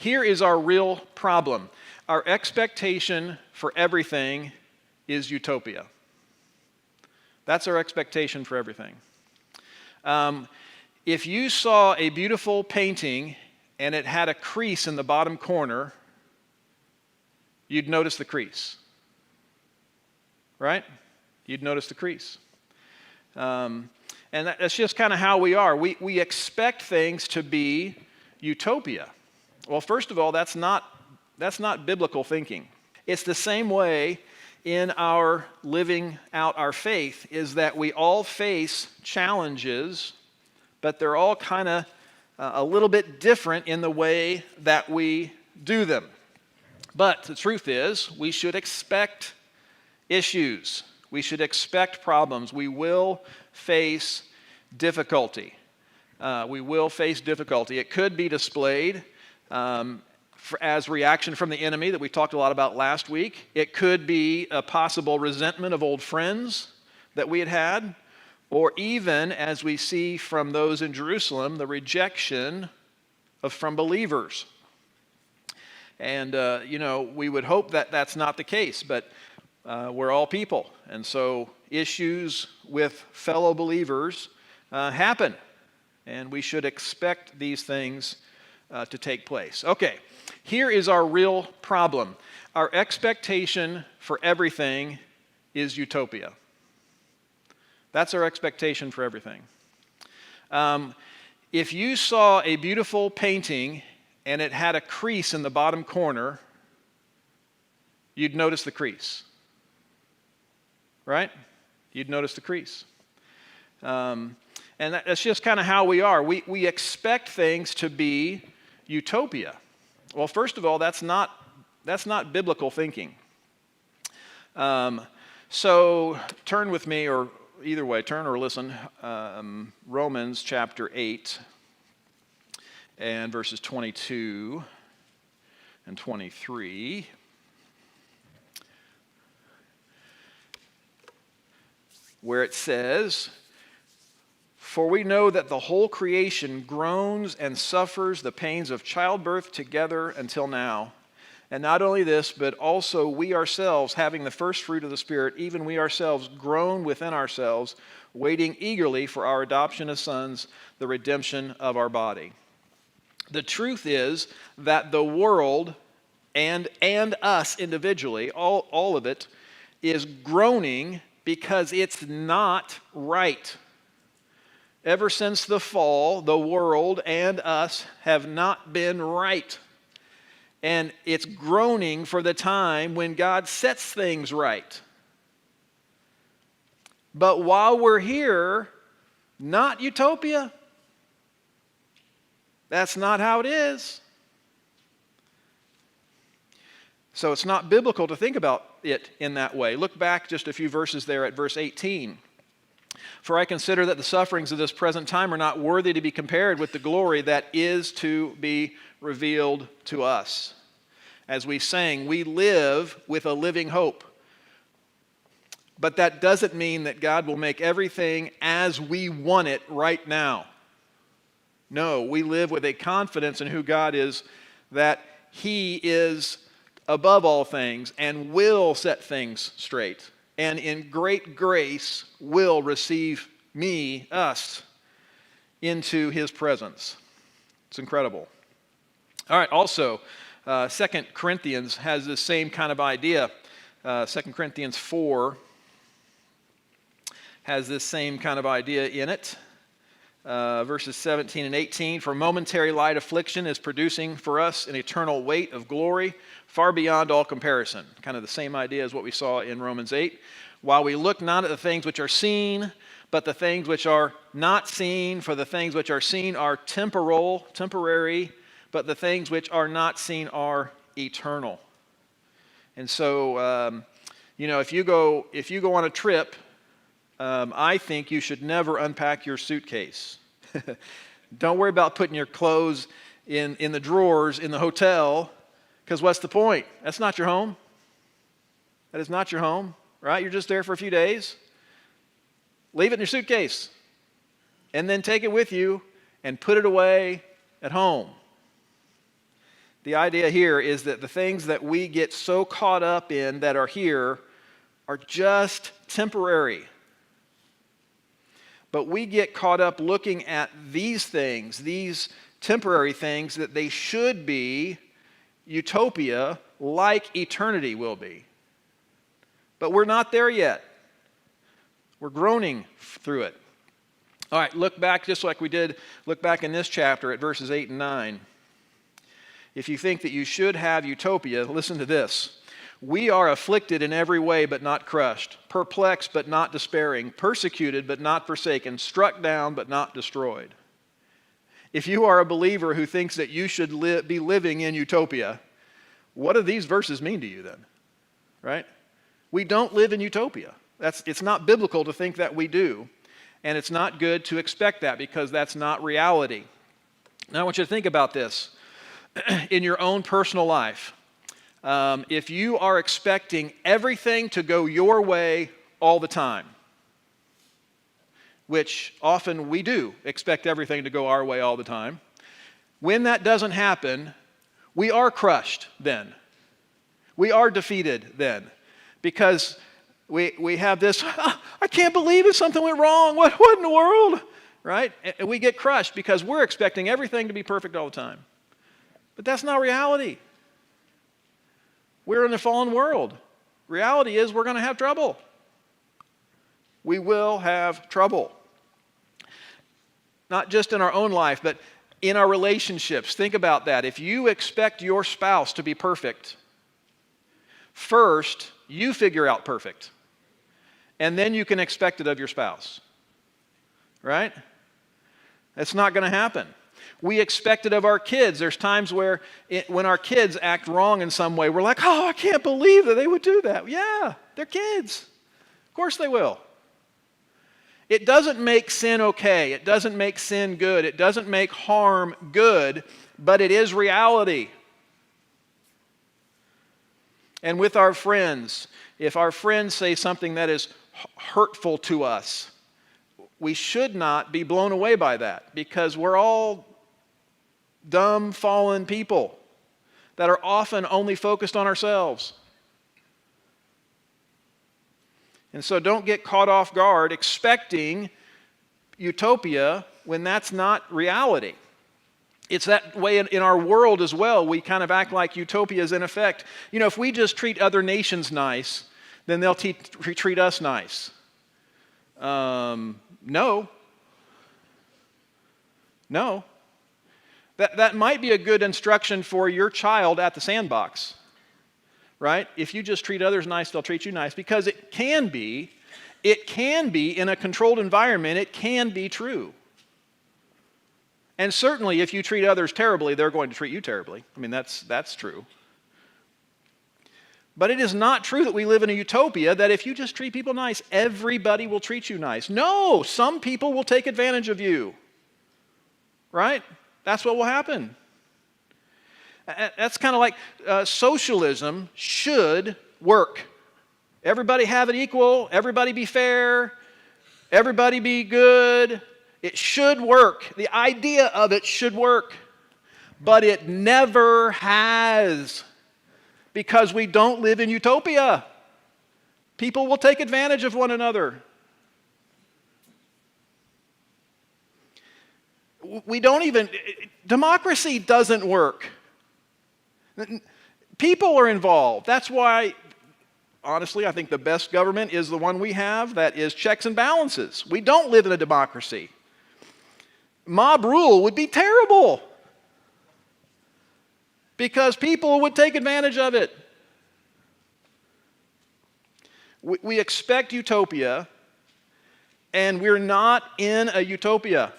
here is our real problem. Our expectation for everything is utopia. That's our expectation for everything. If you saw a beautiful painting and it had a crease in the bottom corner, you'd notice the crease. Right? You'd notice the crease. And that's just kind of how we are. We expect things to be utopia. Well, first of all, that's not biblical thinking. It's the same way in our living out our faith, is that we all face challenges, but they're all kind of a little bit different in the way that we do them. But the truth is, we should expect issues. We should expect problems. We will face difficulty. It could be displayed as reaction from the enemy that we talked a lot about last week. It could be a possible resentment of old friends that we had, or even, as we see from those in Jerusalem, the rejection from believers. And, we would hope that that's not the case, but we're all people. And so issues with fellow believers happen, and we should expect these things to take place. Okay, here is our real problem. Our expectation for everything is utopia. That's our expectation for everything. If you saw a beautiful painting and it had a crease in the bottom corner, you'd notice the crease. Right? You'd notice the crease. And that's just kind of how we are. We expect things to be utopia. Well, first of all, that's not biblical thinking. So turn with me, or either way, turn or listen, Romans chapter 8 and verses 22 and 23. Where it says, "For we know that the whole creation groans and suffers the pains of childbirth together until now. And not only this, but also we ourselves, having the first fruit of the Spirit, even we ourselves groan within ourselves, waiting eagerly for our adoption as sons, the redemption of our body." The truth is that the world and us individually, all of it, is groaning because it's not right. Ever since the fall, the world and us have not been right. And it's groaning for the time when God sets things right. But while we're here, not utopia. That's not how it is. So it's not biblical to think about it in that way. Look back just a few verses there at verse 18. "For I consider that the sufferings of this present time are not worthy to be compared with the glory that is to be revealed to us." As we sang, we live with a living hope. But that doesn't mean that God will make everything as we want it right now. No, we live with a confidence in who God is, that He is above all things and will set things straight, and in great grace will receive us, into His presence. It's incredible. All right, also, 2 Corinthians has this same kind of idea. 2 Corinthians 4 has this same kind of idea in it. Verses 17 and 18, "For momentary light affliction is producing for us an eternal weight of glory far beyond all comparison." Kind of the same idea as what we saw in Romans 8. "While we look not at the things which are seen, but the things which are not seen. For the things which are seen are temporary, but the things which are not seen are eternal." And so, if you go on a trip, I think you should never unpack your suitcase. Don't worry about putting your clothes in the drawers in the hotel, because what's the point? That's not your home. That is not your home, right? You're just there for a few days. Leave it in your suitcase, and then take it with you and put it away at home. The idea here is that the things that we get so caught up in that are here are just temporary. But we get caught up looking at these things, these temporary things, that they should be utopia like eternity will be. But we're not there yet. We're groaning through it. All right, look back just like we did, look back in this chapter at verses 8 and 9. If you think that you should have utopia, listen to this. We are afflicted in every way but not crushed, perplexed but not despairing, persecuted but not forsaken, struck down but not destroyed. If you are a believer who thinks that you should be living in utopia, what do these verses mean to you then? Right? We don't live in utopia. It's not biblical to think that we do, and it's not good to expect that because that's not reality. Now I want you to think about this. In your own personal life, if you are expecting everything to go your way all the time, which often we do expect everything to go our way all the time, when that doesn't happen, we are crushed then. We are defeated then. Because we have this, I can't believe it, something went wrong. What in the world? Right? And we get crushed because we're expecting everything to be perfect all the time. But that's not reality. We're in a fallen world. Reality is we're going to have trouble. We will have trouble. Not just in our own life, but in our relationships. Think about that. If you expect your spouse to be perfect, first, you figure out perfect. And then you can expect it of your spouse. Right? That's not going to happen. We expect it of our kids. There's times where when our kids act wrong in some way, we're like, oh, I can't believe that they would do that. Yeah, they're kids. Of course they will. It doesn't make sin okay. It doesn't make sin good. It doesn't make harm good, but it is reality. And with our friends, if our friends say something that is hurtful to us, we should not be blown away by that because we're all dumb, fallen people that are often only focused on ourselves. And so don't get caught off guard expecting utopia when that's not reality. It's that way in our world as well. We kind of act like utopia is in effect. You know, if we just treat other nations nice, then they'll treat us nice. No. That might be a good instruction for your child at the sandbox, right? If you just treat others nice, they'll treat you nice, because it can be in a controlled environment, it can be true. And certainly if you treat others terribly, they're going to treat you terribly. I mean, that's true. But it is not true that we live in a utopia that if you just treat people nice, everybody will treat you nice. No, some people will take advantage of you, right? That's what will happen. That's kind of like socialism should work. Everybody have it equal. Everybody be fair. Everybody be good. It should work. The idea of it should work. But it never has, because we don't live in utopia. People will take advantage of one another. Democracy doesn't work. People are involved. That's why, honestly, I think the best government is the one we have that is checks and balances. We don't live in a democracy. Mob rule would be terrible because people would take advantage of it. We expect utopia, and we're not in a utopia.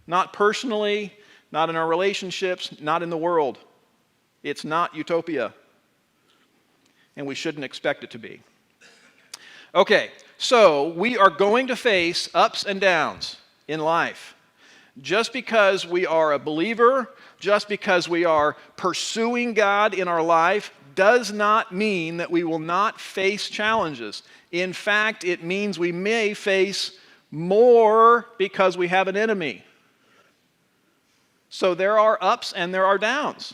Not personally, not in our relationships, not in the world. It's not utopia. And we shouldn't expect it to be. Okay, so we are going to face ups and downs in life. Just because we are a believer, just because we are pursuing God in our life, does not mean that we will not face challenges. In fact, it means we may face more because we have an enemy. So there are ups and there are downs.